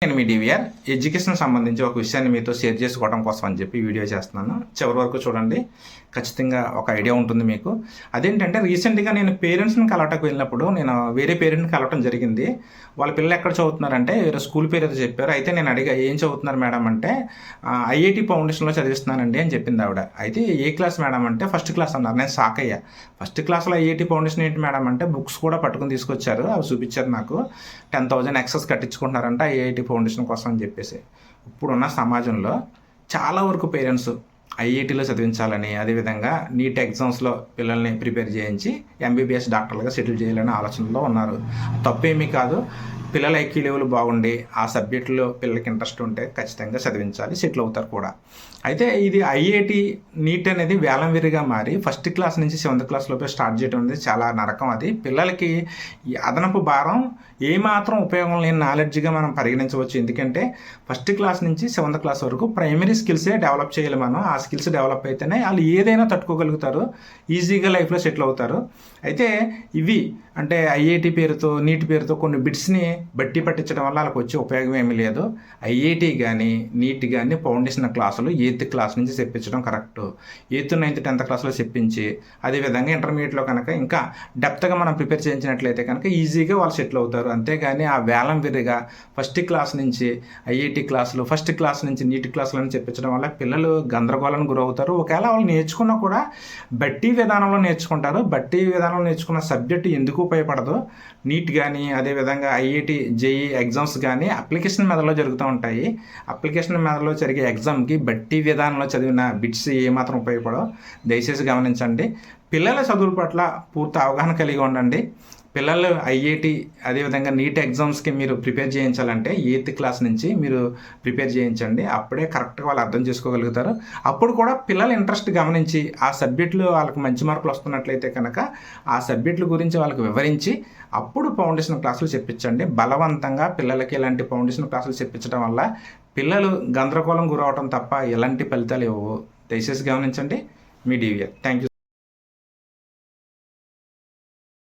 నేను మీ DVR education సంబంధించి ఒక విషయాన్ని మీతో షేర్ చేసుకోవడం కోసం అని చెప్పి వీడియో చేస్తున్నాను. చివరి వరకు చూడండి, ఖచ్చితంగా ఒక ఐడియా ఉంటుంది మీకు. అదేంటంటే రీసెంట్గా నేను పేరెంట్స్ని కలవటకు వెళ్ళినప్పుడు నేను వేరే పేరెంట్ని కలవటం జరిగింది. వాళ్ళ పిల్లలు ఎక్కడ చదువుతున్నారంటే వేరే స్కూల్ పేరు అయితే చెప్పారు. అయితే నేను అడిగా, ఏం చదువుతున్నారు మేడం అంటే ఐఐటి ఫౌండేషన్లో చదివిస్తున్నానండి అని చెప్పింది ఆవిడ. అయితే ఏ క్లాస్ మేడం అంటే ఫస్ట్ క్లాస్ అన్నారు. నేను షాక్ అయ్యా. ఫస్ట్ క్లాస్లో ఐఐటి ఫౌండేషన్ ఏంటి మేడం అంటే బుక్స్ కూడా పట్టుకుని తీసుకొచ్చారు, అవి చూపించారు నాకు. 10,000 ఎక్సెస్ కట్టించుకుంటున్నారంట ఐఐటి ఫౌండేషన్ కోసం అని చెప్పేసి. ఇప్పుడున్న సమాజంలో చాలా వరకు పేరెంట్స్ ఐఐటీలో చదివించాలని, అదేవిధంగా నీట్ ఎగ్జామ్స్లో పిల్లల్ని ప్రిపేర్ చేయించి ఎంబీబీఎస్ డాక్టర్లుగా సెటిల్ చేయాలనే ఆలోచనలో ఉన్నారు. తప్పేమీ కాదు. పిల్లల ఐక్యూ లెవెల్ బాగుండి ఆ సబ్జెక్టులో పిల్లలకి ఇంట్రెస్ట్ ఉంటే ఖచ్చితంగా చదివించాలి, సెటిల్ అవుతారు కూడా. అయితే ఇది ఐఐటి నీట్ అనేది వేలం విరిగా మారి ఫస్ట్ క్లాస్ నుంచి 7th క్లాస్ లోపే స్టార్ట్ చేయడం అనేది చాలా నరకం. అది పిల్లలకి ఈ అదనపు భారం ఏమాత్రం ఉపయోగం లేని నాలెడ్జ్గా మనం పరిగణించవచ్చు. ఎందుకంటే ఫస్ట్ క్లాస్ నుంచి 7th క్లాస్ వరకు ప్రైమరీ స్కిల్సే డెవలప్ చేయాలి మనం. ఆ స్కిల్స్ డెవలప్ అయితేనే వాళ్ళు ఏదైనా తట్టుకోగలుగుతారు, ఈజీగా లైఫ్లో సెటిల్ అవుతారు. అయితే ఇవి అంటే ఐఐటి పేరుతో నీట్ పేరుతో కొన్ని బిట్స్ని బట్టి పట్టించడం వల్ల వాళ్ళకి వచ్చే ఉపయోగం ఏమీ లేదు. ఐఐటి కానీ నీట్ కానీ ఫౌండేషన్ క్లాసులు 8th క్లాస్ నుంచి చెప్పించడం కరెక్ట్. 8th, 9th, 10th క్లాస్లో చెప్పించి అదేవిధంగా ఇంటర్మీడియట్లో కనుక ఇంకా డెప్త్గా మనం ప్రిపేర్ చేయించినట్లయితే కనుక ఈజీగా వాళ్ళు సెటిల్ అవుతారు. అంతేగాని ఆ వేలం విరిగా ఫస్ట్ క్లాస్ నుంచి ఐఐటి క్లాసులు, ఫస్ట్ క్లాస్ నుంచి నీట్ క్లాసులను చెప్పించడం వల్ల పిల్లలు గందరగోళానికి గురవుతారు. ఒకవేళ వాళ్ళు నేర్చుకున్నా కూడా బట్టి విధానంలో నేర్చుకుంటారు. బట్టి విధానంలో నేర్చుకున్న సబ్జెక్టు ఎందుకు ఉపయోగపడదు. నీట్ కానీ అదేవిధంగా ఐఐటి జేఈ ఎగ్జామ్స్ కానీ అప్లికేషన్ మెథడ్లో జరుగుతూ ఉంటాయి. అప్లికేషన్ మెథడ్లో జరిగే ఎగ్జామ్కి బట్టి విధానంలో చదివిన బిట్స్ ఏమాత్రం ఉపయోగపడవు. దయచేసి గమనించండి. పిల్లల చదువుల పట్ల పూర్తి అవగాహన కలిగి ఉండండి. పిల్లలు ఐఐటి అదేవిధంగా నీట్ ఎగ్జామ్స్కి మీరు ప్రిపేర్ చేయించాలంటే 8th క్లాస్ నుంచి మీరు ప్రిపేర్ చేయించండి. అప్పుడే కరెక్ట్గా వాళ్ళు అర్థం చేసుకోగలుగుతారు. అప్పుడు కూడా పిల్లల ఇంట్రెస్ట్ గమనించి ఆ సబ్జెక్టులు వాళ్ళకి మంచి మార్కులు వస్తున్నట్లయితే కనుక ఆ సబ్జెక్టుల గురించి వాళ్ళకి వివరించి అప్పుడు ఫౌండేషన్ క్లాసులు చెప్పించండి. బలవంతంగా పిల్లలకి ఇలాంటి ఫౌండేషన్ క్లాసులు చెప్పించడం వల్ల పిల్లలు గందరగోళం గురవడం తప్ప ఎలాంటి ఫలితాలు ఇవ్వవు. దయచేసి గమనించండి. మీ డివిఆర్. Thank you.